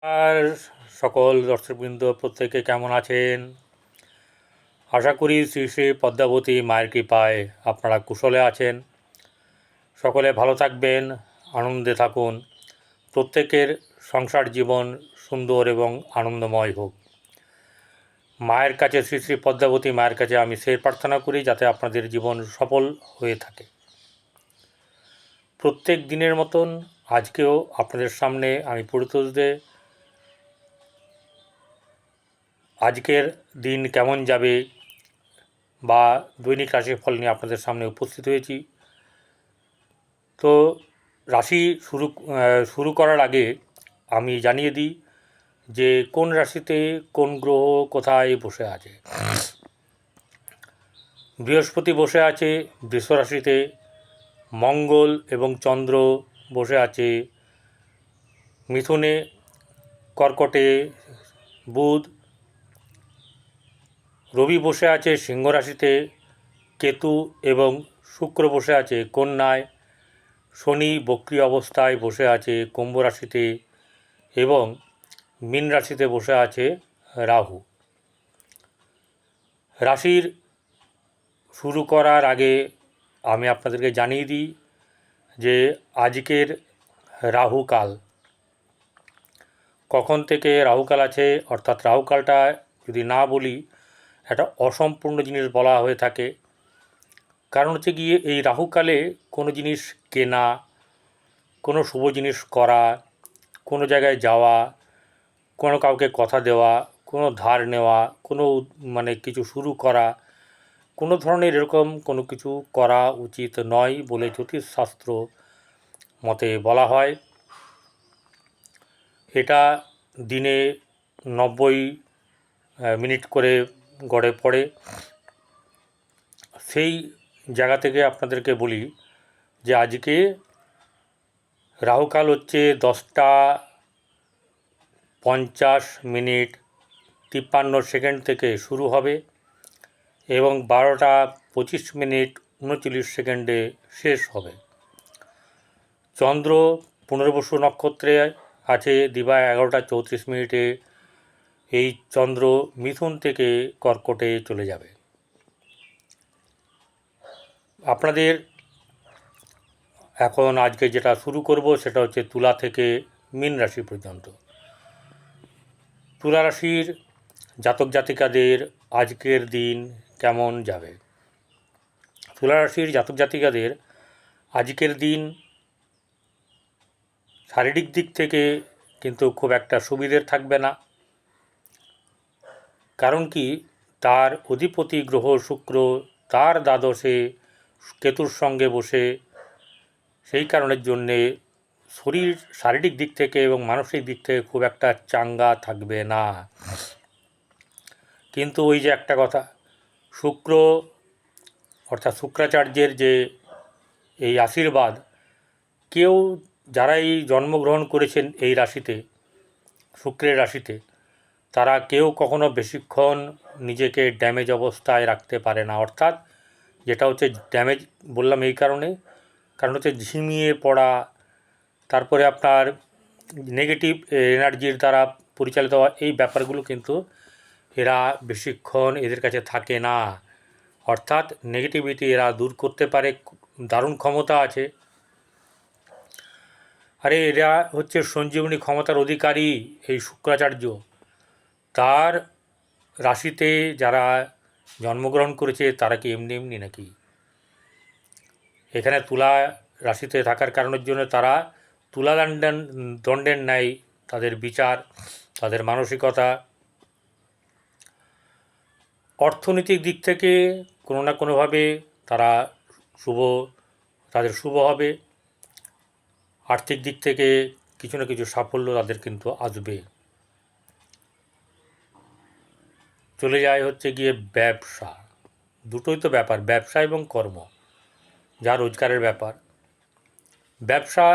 আর সকল দর্শকবৃন্দ প্রত্যেকে কেমন আছেন? আশা করি শ্রী শ্রী পদ্মাবতী মায়ের কৃপায় আপনারা কুশলে আছেন। সকলে ভালো থাকবেন, আনন্দে থাকুন। প্রত্যেকের সংসার জীবন সুন্দর এবং আনন্দময় হোক। মায়ের কাছে, শ্রী শ্রী পদ্মাবতী মায়ের কাছে আমি সেই প্রার্থনা করি যাতে আপনাদের জীবন সফল হয়ে থাকে। প্রত্যেক দিনের মতন আজকেও আপনাদের সামনে আমি পুরুতোষদে আজকের দিন কেমন যাবে বা দৈনিক রাশিফল নিয়ে আপনাদের সামনে উপস্থিত হয়েছি। তো রাশি শুরু করার আগে আমি জানিয়ে দিই যে কোন রাশিতে কোন গ্রহ কোথায় বসে আছে। বৃহস্পতি বসে আছে বৃষ রাশিতে, মঙ্গল এবং চন্দ্র বসে আছে মিথুনে, কর্কটে বুধ, রবি বসে আছে সিংহ রাশিতে, কেতু এবং শুক্র বসে আছে কন্যায়, শনি বক্রী অবস্থায় বসে আছে কুম্ভ রাশিতে এবং মীন রাশিতে বসে আছে রাহু। রাশির শুরু করার আগে আমি আপনাদেরকে জানিয়ে দিই যে আজকের রাহুকাল কখন থেকে রাহুকাল আছে, অর্থাৎ রাহুকালটা যদি না বলি একটা অসম্পূর্ণ জিনিস বলা হয়ে থাকে। কারণ হচ্ছে গিয়ে এই রাহুকালে কোনো জিনিস কেনা, কোনো শুভ জিনিস করা, কোনো জায়গায় যাওয়া, কোনো কাউকে কথা দেওয়া, কোনো ধার নেওয়া, কোনো কিছু শুরু করা, কোনো ধরনের এরকম কোনো কিছু করা উচিত নয় বলে জ্যোতিষশাস্ত্র মতে বলা হয়। এটা দিনে 90 মিনিট করে গড়ে পড়ে। সেই জায়গা থেকে আপনাদেরকে বলি যে আজকে রাহুকাল হচ্ছে 10:50 থেকে শুরু হবে এবং 12:25 শেষ হবে। চন্দ্র পুনর্বসু নক্ষত্রে আছে দিবা 11:34। এই চন্দ্র মিথুন থেকে কর্কটে চলে যাবে। আপনাদের এখন আজকে যেটা শুরু করব সেটা হচ্ছে তুলা থেকে মীন রাশি পর্যন্ত। তুলা রাশির জাতক জাতিকাদের আজকের দিন কেমন যাবে? তুলা রাশির জাতক জাতিকাদের আজকের দিন শারীরিক দিক থেকে কিন্তু খুব একটা সুবিধের থাকবে না। কারণ কি, তার অধিপতি গ্রহ শুক্র তার দ্বাদশে কেতুর সঙ্গে বসে, সেই কারণের জন্যে শরীর শারীরিক দিক থেকে এবং মানসিক দিক থেকে খুব একটা চাঙ্গা থাকবে না। কিন্তু ওই যে একটা কথা, শুক্র অর্থাৎ শুক্রাচার্যের যে এই আশীর্বাদ, কেউ যারাই জন্মগ্রহণ করেছেন এই রাশিতে, শুক্রের রাশিতে, তারা কেউ কখনো বেশিক্ষণ নিজেকে ড্যামেজ অবস্থায় রাখতে পারে না। অর্থাৎ যেটা হচ্ছে ড্যামেজ বললাম এই কারণ হচ্ছে ঝিমিয়ে পড়া, তারপরে আপনার নেগেটিভ এনার্জির দ্বারা পরিচালিত হওয়া, এই ব্যাপারগুলো কিন্তু এরা বেশিক্ষণ এদের কাছে থাকে না। অর্থাৎ নেগেটিভিটি এরা দূর করতে পারে, দারুণ ক্ষমতা আছে। আরে এরা হচ্ছে সঞ্জীবনী ক্ষমতার অধিকারী। এই শুক্রাচার্য তার রাশিতে যারা জন্মগ্রহণ করেছে তারা কি এমনি এমনি নাকি? এখানে তুলা রাশিতে থাকার কারণের জন্য তারা তুলা দণ্ডের ন্যায় তাদের বিচার, তাদের মানসিকতা। অর্থনৈতিক দিক থেকে কোনো না কোনোভাবে তারা তাদের শুভ হবে। আর্থিক দিক থেকে কিছু না কিছু সাফল্য তাদের কিন্তু আসবে। চলে যায় হচ্ছে গিয়ে ব্যবসা। দুটোই তো ব্যাপার, ব্যবসা এবং কর্ম, যা রোজগারের ব্যাপার। ব্যবসা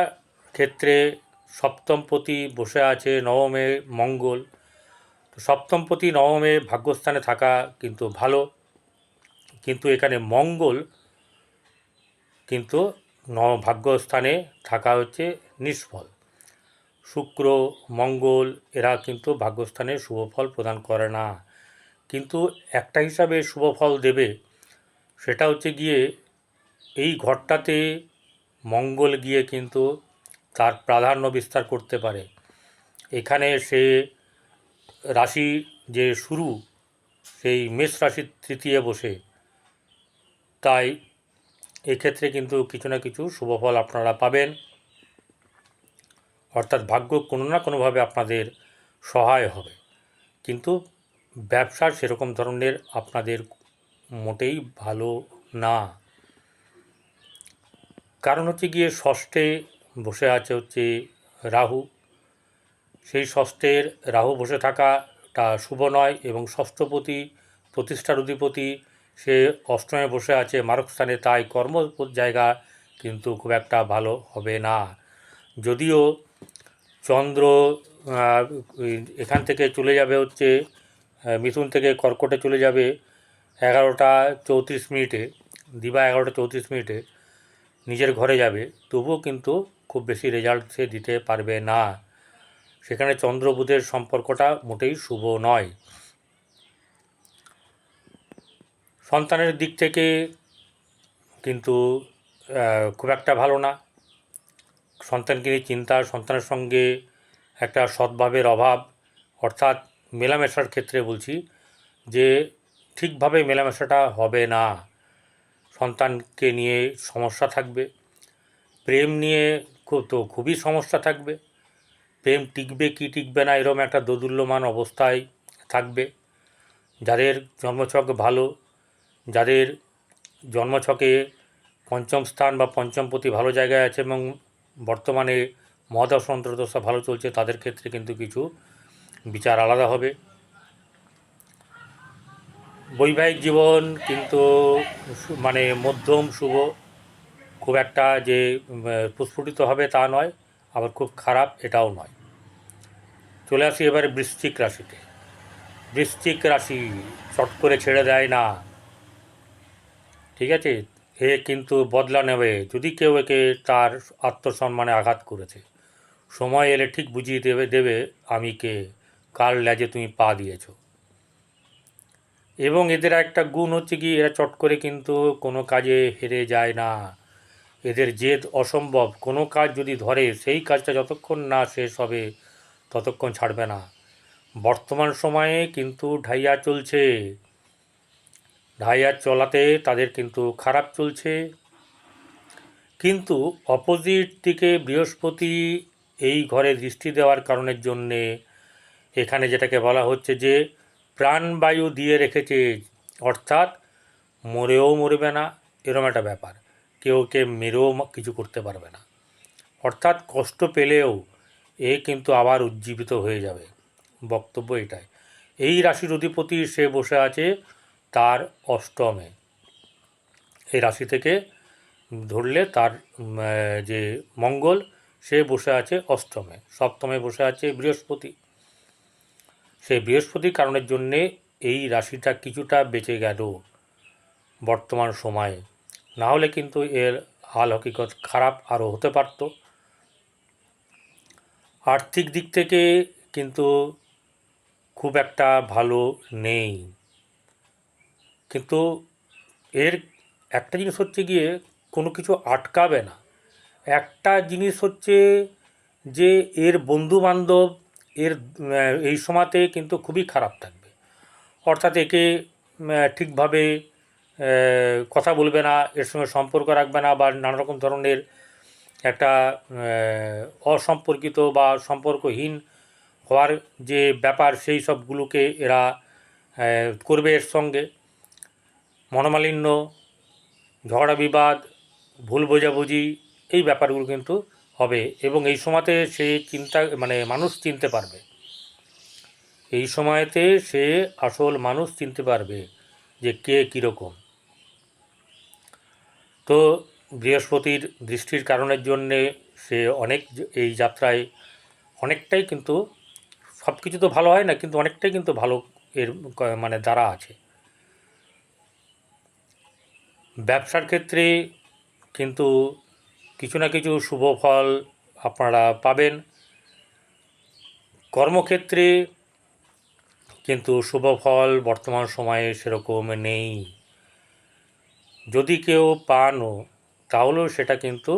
ক্ষেত্রে সপ্তমপতি বসে আছে নবমে মঙ্গল। তো সপ্তমপতি নবমে ভাগ্যস্থানে থাকা কিন্তু ভালো, কিন্তু এখানে মঙ্গল কিন্তু ভাগ্যস্থানে থাকা হচ্ছে নিষ্ফল। শুক্র, মঙ্গল এরা কিন্তু ভাগ্যস্থানে শুভ ফল প্রদান করে না। কিন্তু একটা হিসাবে শুভ ফল দেবে, সেটা হচ্ছে গিয়ে এই ঘরটাতে মঙ্গল গিয়ে কিন্তু তার প্রাধান্য বিস্তার করতে পারে। এখানে সে রাশি যে শুরু, সেই মেষ রাশির তৃতীয় বসে, তাই এক্ষেত্রে কিন্তু কিছু না কিছু শুভ ফল আপনারা পাবেন। অর্থাৎ ভাগ্য কোনো না কোনোভাবে আপনাদের সহায় হবে। কিন্তু ব্যবসার সেরকম ধরনের আপনাদের মোটেই ভালো না। কারণ হচ্ছে গিয়ে ষষ্ঠে বসে আছে হচ্ছে রাহু। সেই ষষ্ঠের রাহু বসে থাকাটা শুভ নয়, এবং ষষ্ঠপতি প্রতিষ্ঠার অধিপতি সে অষ্টমে বসে আছে মারক স্থানে, তাই কর্ম জায়গা কিন্তু খুব একটা ভালো হবে না। যদিও চন্দ্র এখান থেকে চলে যাবে হচ্ছে মিথুন থেকে কর্কটে চলে যাবে 11টা 34 মিনিটে, দিবা 11টা 34 মিনিটে নিজের ঘরে যাবে, তবুও কিন্তু খুব বেশি রেজাল্ট সে দিতে পারবে না। সেখানে চন্দ্র বুধের সম্পর্কটা মোটেই শুভ নয়। সন্তানের দিক থেকে কিন্তু খুব একটা ভালো না। সন্তানকে নিয়ে চিন্তা, সন্তানের সঙ্গে একটা সদ্ভাবের অভাব, অর্থাৎ মেলামেশার ক্ষেত্রে বলছি যে ঠিকভাবে মেলামেশাটা হবে না। সন্তানকে নিয়ে সমস্যা থাকবে, প্রেম নিয়ে খুবই সমস্যা থাকবে। প্রেম টিকবে কি টিকবে না এরকম একটা দোদুল্যমান অবস্থায় থাকবে। যাদের জন্মছক ভালো, যাদের জন্মছকে পঞ্চম স্থান বা পঞ্চমপতি ভালো জায়গায় আছে এবং বর্তমানে মহাদশা অন্তর্দশা ভালো চলছে, তাদের ক্ষেত্রে কিন্তু কিছু বিচার আলাদা হবে। বৈবাহিক জীবন কিন্তু মানে মধ্যম শুভ, খুব একটা যে প্রস্ফুটিত হবে তা নয়, আবার খুব খারাপ এটাও নয়। চলে আসি এবারে বৃশ্চিক রাশিতে। বৃশ্চিক রাশি চট করে ছেড়ে দেয় না, ঠিক আছে? এ কিন্তু বদলা নেবে যদি কেউ একে তার আত্মসম্মানে আঘাত করেছে। সময় এলে ঠিক বুঝিয়ে দেবে আমি কে, কার লেজে তুমি পা দিয়েছ। এবং এদের একটা গুণ হচ্ছে কি, এরা চট করে কিন্তু কোনো কাজে হেরে যায় না। এদের জেদ অসম্ভব। কোনো কাজ যদি ধরে, সেই কাজটা যতক্ষণ না শেষ হবে ততক্ষণ ছাড়বে না। বর্তমান সময়ে কিন্তু ঢাইয়া চলছে, ঢাইয়া চলাতে তাদের কিন্তু খারাপ চলছে। কিন্তু অপোজিট দিকে বৃহস্পতি এই ঘরে দৃষ্টি দেওয়ার কারণের জন্যে এখানে যেটাকে বলা হচ্ছে যে প্রাণবায়ু দিয়ে রেখেছে, অর্থাৎ মরেও মরবে না এরম একটা ব্যাপার, কেউ কে মেরেও কিছু করতে পারবে না। অর্থাৎ কষ্ট পেলেও এ কিন্তু আবার উজ্জীবিত হয়ে যাবে, বক্তব্য এটাই। এই রাশির অধিপতি সে বসে আছে তার অষ্টমে। এই রাশি থেকে ধরলে তার যে মঙ্গল সে বসে আছে অষ্টমে, সপ্তমে বসে আছে বৃহস্পতি। সেই বৃহস্পতির কারণের জন্যে এই রাশিটা কিছুটা বেঁচে গেল বর্তমান সময়ে, না হলে কিন্তু এর হাল হকিকত খারাপ আরও হতে পারত। আর্থিক দিক থেকে কিন্তু খুব একটা ভালো নেই। কিন্তু এর একটা জিনিস হচ্ছে গিয়ে কোনো কিছু আটকাবে না। একটা জিনিস হচ্ছে যে এর বন্ধুবান্ধব এর এই সময়তে কিন্তু খুবই খারাপ থাকবে। অর্থাৎ একে ঠিকভাবে কথা বলবে না, এর সঙ্গে সম্পর্ক রাখবে না, বা নানা রকম ধরনের একটা অসম্পর্কিত বা সম্পর্কহীন হওয়ার যে ব্যাপার, সেই সবগুলোকে এরা করবে। এর সঙ্গে মনোমালিন্য, ঝগড়া বিবাদ, ভুল বোঝাবুঝি, এই ব্যাপারগুলো কিন্তু হবে। এবং এই সময়তে সে মানুষ চিনতে পারবে, এই সময়তে সে আসল মানুষ চিনতে পারবে যে কে কীরকম। তো বৃহস্পতির দৃষ্টির কারণের জন্যে সে এই যাত্রায় অনেকটাই কিন্তু, সব কিছু তো ভালো হয় না, কিন্তু অনেকটাই কিন্তু ভালো এর দ্বারা আছে। ব্যবসার ক্ষেত্রে কিন্তু কিছু না কিছু শুভ ফল আপনারা পাবেন। কর্মক্ষেত্রে কিন্তু শুভ ফল বর্তমান সময়ে সেরকম নেই। যদি কেউ পানও তাহলেও সেটা কিন্তু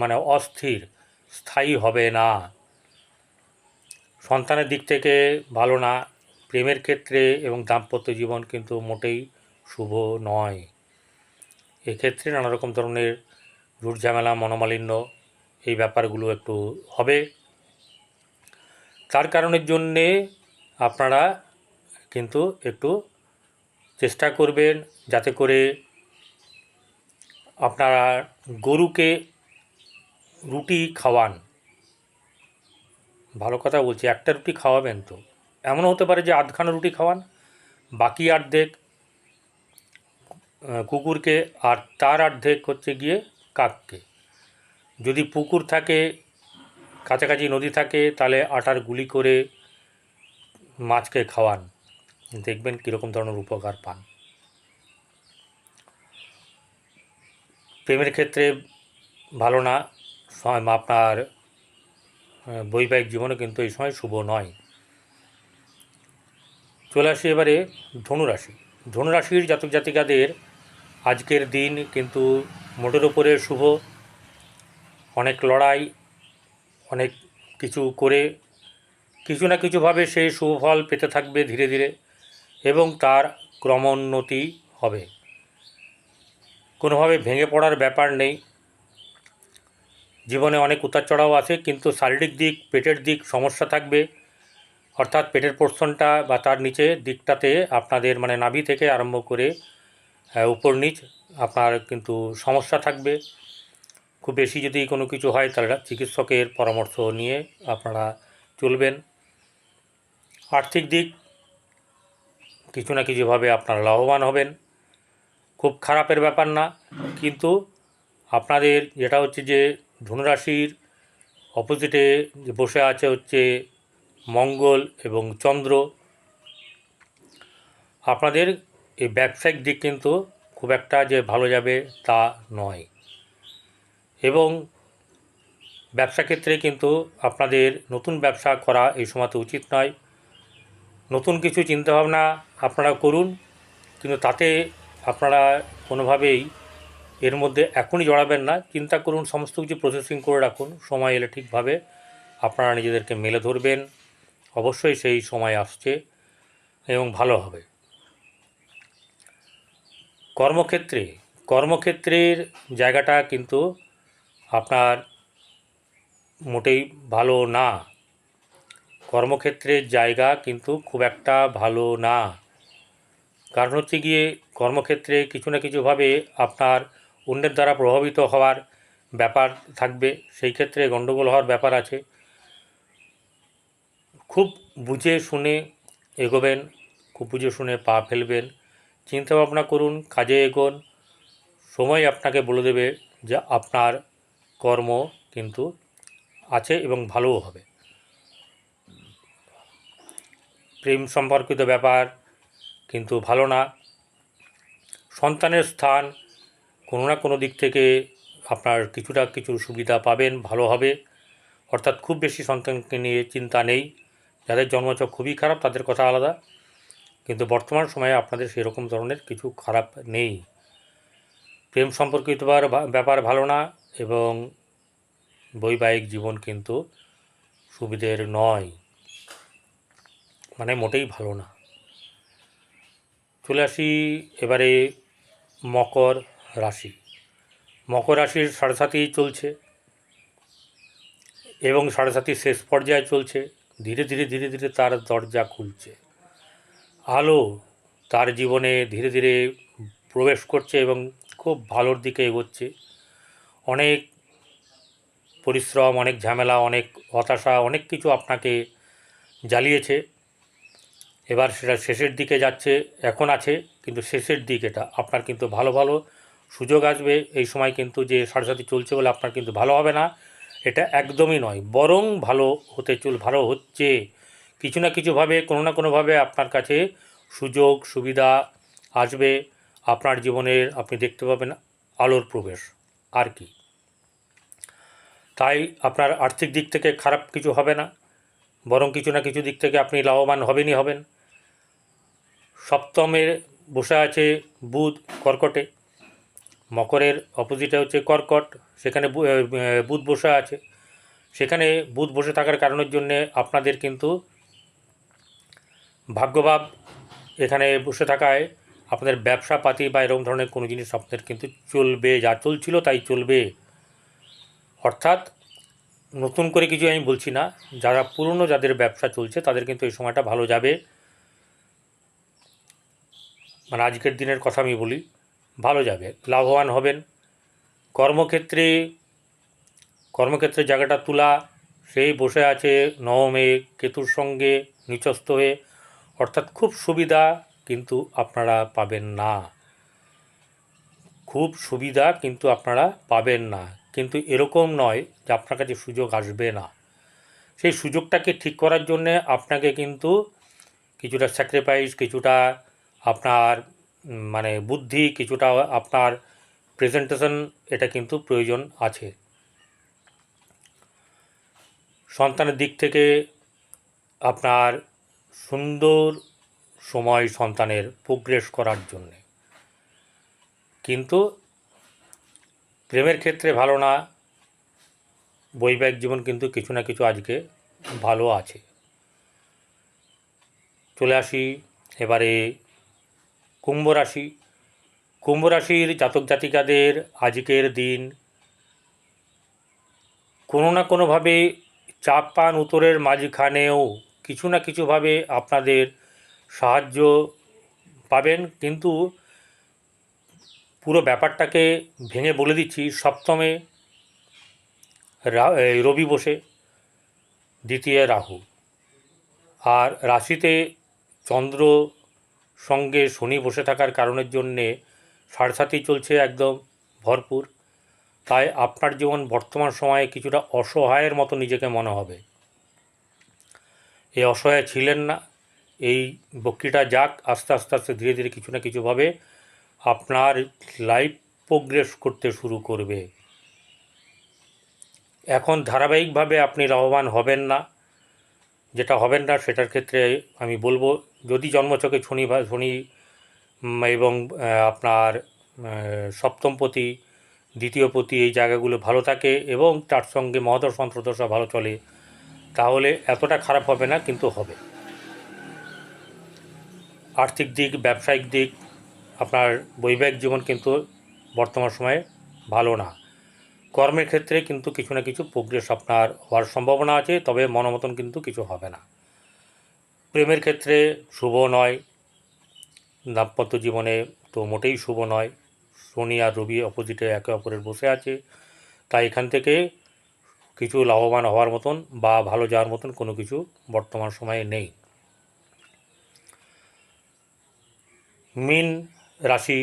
মানে অস্থির, স্থায়ী হবে না। সন্তানের দিক থেকে ভালো না। প্রেমের ক্ষেত্রে এবং দাম্পত্য জীবন কিন্তু মোটেই শুভ নয়। এক্ষেত্রে নানা রকম ধরনের ঝুট ঝামেলা, মনোমালিন্য, এই ব্যাপারগুলো একটু হবে। তার কারণের জন্যে আপনারা কিন্তু একটু চেষ্টা করবেন যাতে করে আপনারা গরুকে রুটি খাওয়ান। ভালো কথা বলছি, একটা রুটি খাওয়াবেন তো। এমনও হতে পারে যে আধখানা রুটি খাওয়ান, বাকি অর্ধেক কুকুরকে, আর তার অর্ধেক হচ্ছে গিয়ে কাককে। যদি পুকুর থাকে, কাছাকাছি নদী থাকে, তাহলে আটার গুলি করে মাছকে খাওয়ান, দেখবেন কীরকম ধরনের উপকার পান। প্রেমের ক্ষেত্রে ভালো না। আপনার বৈবাহিক জীবনে কিন্তু এই সময় শুভ নয়। চলে আসি এবারে ধনুরাশি। ধনুরাশির জাতক জাতিকাদের আজকের দিন কিন্তু মোটের ওপরে শুভ। অনেক লড়াই, অনেক কিছু করে কিছু না কিছুভাবে সেই সুফল পেতে থাকবে ধীরে ধীরে, এবং তার ক্রমোন্নতি হবে। কোনোভাবে ভেঙে পড়ার ব্যাপার নেই। জীবনে অনেক উতার চড়াও আছে, কিন্তু শারীরিক দিক, পেটের দিক সমস্যা থাকবে। অর্থাৎ পেটের পোর্শনটা বা তার নিচে দিকটাতে আপনাদের মানে নাভি থেকে আরম্ভ করে উপর নিচ আপনার কিন্তু সমস্যা থাকবে। খুব বেশি যদি কোনো কিছু হয় তাহলে চিকিৎসকের পরামর্শ নিয়ে আপনারা চলবেন। আর্থিক দিক কিছু না কিছুভাবে আপনারা লাভবান হবেন। খুব খারাপের ব্যাপার না, কিন্তু আপনাদের যেটা হচ্ছে যে ধনুরাশির অপোজিটে যে বসে আছে হচ্ছে মঙ্গল এবং চন্দ্র। আপনাদের এই ব্যবসায়িক দিক কিন্তু খুব একটা যে ভালো যাবে তা নয়, এবং ব্যবসা ক্ষেত্রে কিন্তু আপনাদের নতুন ব্যবসা করা এই সময়তে উচিত নয়। নতুন কিছু চিন্তাভাবনা আপনারা করুন, কিন্তু তাতে আপনারা কোনোভাবেই এর মধ্যে এখনই জড়াবেন না। চিন্তা করুন, সমস্ত কিছু প্রসেসিং করে রাখুন, সময় এলে ঠিকভাবে আপনারা নিজেদেরকে মেলে ধরবেন। অবশ্যই সেই সময় আসছে এবং ভালো হবে। কর্মক্ষেত্রের জায়গাটা কিন্তু আপনার মোটেই ভালো না। কর্মক্ষেত্রের জায়গা কিন্তু খুব একটা ভালো না। কারণ হচ্ছে গিয়ে কর্মক্ষেত্রে কিছু না কিছুভাবে আপনার অন্যের দ্বারা প্রভাবিত হওয়ার ব্যাপার থাকবে, সেই ক্ষেত্রে গণ্ডগোল হওয়ার ব্যাপার আছে। খুব বুঝে শুনে এগোবেন, খুব বুঝে শুনে পা ফেলবেন, চিন্তাভাবনা করুন, কাজে এগোন। সময় আপনাকে বলে দেবে যে আপনার কর্ম কিন্তু আছে এবং ভালোও হবে। প্রেম সম্পর্কিত ব্যাপার কিন্তু ভালো না। সন্তানের স্থান কোনো না কোনো দিক থেকে আপনার কিছু সুবিধা পাবেন, ভালো হবে। অর্থাৎ খুব বেশি সন্তানকে নিয়ে চিন্তা নেই। যাদের জন্মছক খুবই খারাপ তাদের কথা আলাদা, কিন্তু বর্তমান সময়ে আপনাদের সেরকম ধরনের কিছু খারাপ নেই। প্রেম সম্পর্কিত ব্যাপার ভালো না, এবং বৈবাহিক জীবন কিন্তু সুবিধের নয়, মানে মোটেই ভালো না। চলে আসি এবারে মকর রাশি। মকর রাশির সাড়ে চলছে, এবং সাড়ে শেষ পর্যায়ে চলছে। ধীরে ধীরে ধীরে ধীরে তার দরজা খুলছে, আলো তার জীবনে ধীরে ধীরে প্রবেশ করছে এবং খুব ভালোর দিকে এগোচ্ছে। অনেক পরিশ্রম, অনেক ঝামেলা, অনেক হতাশা, অনেক কিছু আপনাকে জ্বালিয়েছে। এবার সেটা শেষের দিকে যাচ্ছে, এখন আছে কিন্তু শেষের দিক। এটা আপনার কিন্তু ভালো ভালো সুযোগ আসবে এই সময়। কিন্তু যে সাড়ে চলছে বলে আপনার কিন্তু ভালো হবে না, এটা একদমই নয়, বরং ভালো ভালো হচ্ছে। কিছু না কিছুভাবে কোনো না কোনোভাবে আপনার কাছে সুযোগ সুবিধা আসবে আপনার জীবনের, আপনি দেখতে পাবেন আলোর প্রবেশ, আর কি। তাই আপনার আর্থিক দিক থেকে খারাপ কিছু হবে না। বরং কিছু না কিছু দিক থেকে আপনি লাভবান হবেনই হবেন। সপ্তমে বসে আছে বুধ কর্কটে, মকরের অপোজিটে হচ্ছে কর্কট, সেখানে বুধ বসে আছে। সেখানে বুধ বসে থাকার কারণের জন্যে আপনাদের কিন্তু ভাগ্যভাব এখানে বসে থাকায় আপনাদের ব্যবসা পাতি বা এরকম ধরনের কোনো জিনিস আপনাদের কিন্তু চলবে, যা চলছিল তাই চলবে। অর্থাৎ নতুন করে কিছু আমি বলছি না, যারা পুরনো যাদের ব্যবসা চলছে তাদের কিন্তু এই সময়টা ভালো যাবে। মানে আজকের দিনের কথা আমি বলি, ভালো যাবে, লাভবান হবেন। কর্মক্ষেত্রে জায়গাটা তুলা, সেই বসে আছে নবমে কেতুর সঙ্গে নিচস্থ হয়ে, অর্থাৎ খুব সুবিধা কিন্তু আপনারা পাবেন না, খুব সুবিধা কিন্তু আপনারা পাবেন না। কিন্তু এরকম নয় যে আপনার কাছে সুযোগ আসবে না। সেই সুযোগটাকে ঠিক করার জন্যে আপনাকে কিন্তু কিছুটা স্যাক্রিফাইস, কিছুটা আপনার মানে বুদ্ধি, কিছুটা আপনার প্রেজেন্টেশন, এটা কিন্তু প্রয়োজন আছে। সন্তানের দিক থেকে আপনার সুন্দর সময় সন্তানের প্রোগ্রেস করার জন্যে। কিন্তু প্রেমের ক্ষেত্রে ভালো না, বৈবাহিক জীবন কিন্তু কিছু না কিছু আজকে ভালো আছে। চলে আসি এবারে কুম্ভ রাশি। কুম্ভ রাশির জাতক জাতিকাদের আজকের দিন কোনো না কোনোভাবে চাপ পান, উত্তরের মাঝখানেও কিছু না কিছুভাবে আপনাদের সাহায্য পাবেন। কিন্তু পুরো ব্যাপারটাকে ভেঙে বলে দিচ্ছি, সপ্তমে রবি বসে, দ্বিতীয় রাহু, আর রাশিতে চন্দ্র সঙ্গে শনি বসে থাকার কারণের জন্যে সাড়ে চলছে একদম ভরপুর। তাই আপনার জীবন বর্তমান সময়ে কিছুটা অসহায়ের মতো নিজেকে মনে হবে। এই অসহায় ছিলেন না, এই বক্তৃতা যাক, আস্তে আস্তে আস্তে ধীরে ধীরে কিছু না কিছুভাবে আপনার লাইফ প্রোগ্রেস করতে শুরু করবে। এখন ধারাবাহিকভাবে আপনি লাভবান হবেন না, যেটা হবেন না সেটার ক্ষেত্রে আমি বলবো, যদি জন্মছকে শনি এবং আপনার সপ্তমপতি, দ্বিতীয়পতি এই জায়গাগুলো ভালো থাকে এবং তার সঙ্গে মহাদশা অন্তর্দশা ভালো চলে, তাহলে এতটা খারাপ হবে না, কিন্তু হবে। আর্থিক দিক, ব্যবসায়িক দিক, আপনার বৈবাহিক জীবন কিন্তু বর্তমান সময়ে ভালো না। কর্মের ক্ষেত্রে কিন্তু কিছু না কিছু প্রোগ্রেস আপনার হওয়ার সম্ভাবনা আছে, তবে মনোমতন কিন্তু কিছু হবে না। প্রেমের ক্ষেত্রে শুভ নয়, দাম্পত্য জীবনে তো মোটেই শুভ নয়। শনি আর রবি অপোজিটে একে অপরের বসে আছে, তাই এখান থেকে কিছু লাভবান হওয়ার মতন বা ভালো যাওয়ার মতন কোনো কিছু বর্তমান সময়ে নেই। মীন রাশি,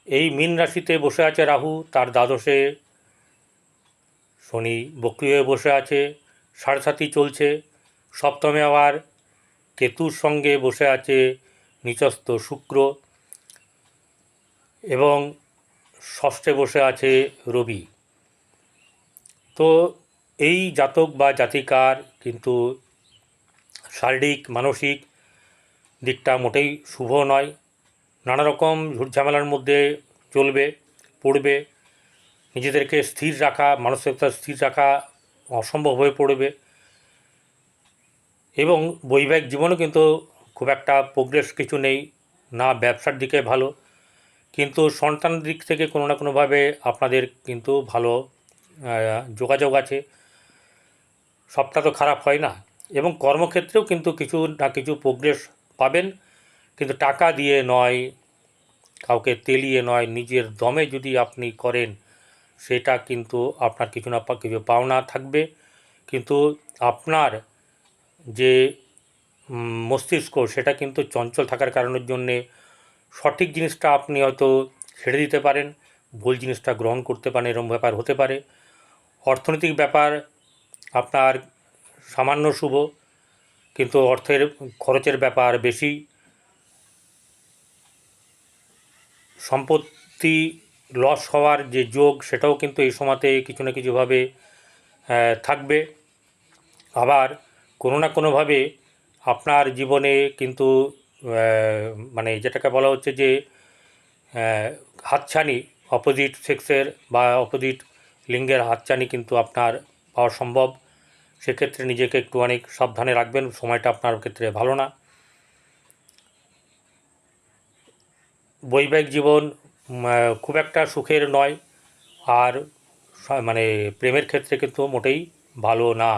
এই মীন রাশিতে বসে আছে রাহু, তার দ্বাদশে শনি বক্রি হয়ে বসে আছে, সাড়ে চলছে। সপ্তমে আবার কেতুর সঙ্গে বসে আছে নিচস্থ শুক্র, এবং ষষ্ঠে বসে আছে রবি। তো এই জাতক বা জাতিকার কিন্তু শারীরিক মানসিক দিকটা মোটেই শুভ নয়, নানা রকম ঝুটঝামেলার মধ্যে পড়বে, নিজেদেরকে স্থির রাখা, মানসিকতা স্থির রাখা অসম্ভব হয়ে পড়বে। এবং বৈবাহিক জীবনও কিন্তু খুব একটা প্রোগ্রেস কিছু নেই, না ব্যবসার দিকে ভালো, কিন্তু সন্তানের দিক থেকে কোনো না কোনোভাবে আপনাদের কিন্তু ভালো যোগাযোগ আছে, সবটা তো খারাপ হয় না। এবং কর্মক্ষেত্রেও কিন্তু কিছু না কিছু প্রোগ্রেস পাবেন, কিন্তু টাকা দিয়ে নয়, কাউকে তেলিয়ে নয়, নিজের দমে যদি আপনি করেন সেটা কিন্তু আপনার কিছু না কিছু পাওনা থাকবে। কিন্তু আপনার যে মস্তিষ্ক সেটা কিন্তু চঞ্চল থাকার কারণের জন্যে সঠিক জিনিসটা আপনি হয়তো ছেড়ে দিতে পারেন, ভুল জিনিসটা গ্রহণ করতে পারেন, এরকম ব্যাপার হতে পারে। অর্থনৈতিক ব্যাপার আপনার সামান্য শুভ, কিন্তু অর্থের খরচের ব্যাপার বেশি। সম্পত্তি লস হওয়ার যে যোগ সেটাও কিন্তু এই সময়তে কিছু না কিছুভাবে থাকবে। আবার কোনো না কোনোভাবে আপনার জীবনে কিন্তু মানে যেটাকে বলা হচ্ছে যে হাতছানি, অপোজিট সেক্সের বা অপোজিট লিঙ্গের হাতছানি কিন্তু আপনার পাওয়া সম্ভব। সেক্ষেত্রে নিজেকে একটু অনেক সাবধানে রাখবেন, সময়টা আপনার ক্ষেত্রে ভালো না। বৈবাহিক জীবন খুব একটা সুখের নয়, আর মানে প্রেমের ক্ষেত্রে কিন্তু মোটেই ভালো না।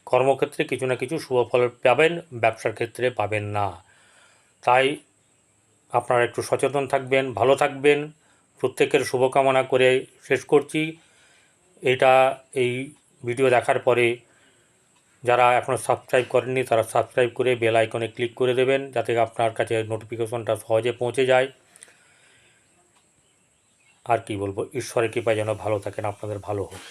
কর্মক্ষেত্রে কিছু না কিছু শুভ ফল পাবেন, ব্যবসার ক্ষেত্রে পাবেন না। তাই আপনারা একটু সচেতন থাকবেন, ভালো থাকবেন। প্রত্যেকের শুভকামনা করে শেষ করছি। এই ভিডিও দেখার পরে যারা এখনও সাবস্ক্রাইব করেননি তারা সাবস্ক্রাইব করে বেল আইকনে ক্লিক করে দেবেন, যাতে আপনার কাছে নোটিফিকেশনটা সহজে পৌঁছে যায়। আর কি বলবো, ঈশ্বরের কৃপায় যেন ভালো থাকেন, আপনাদের ভালো হোক।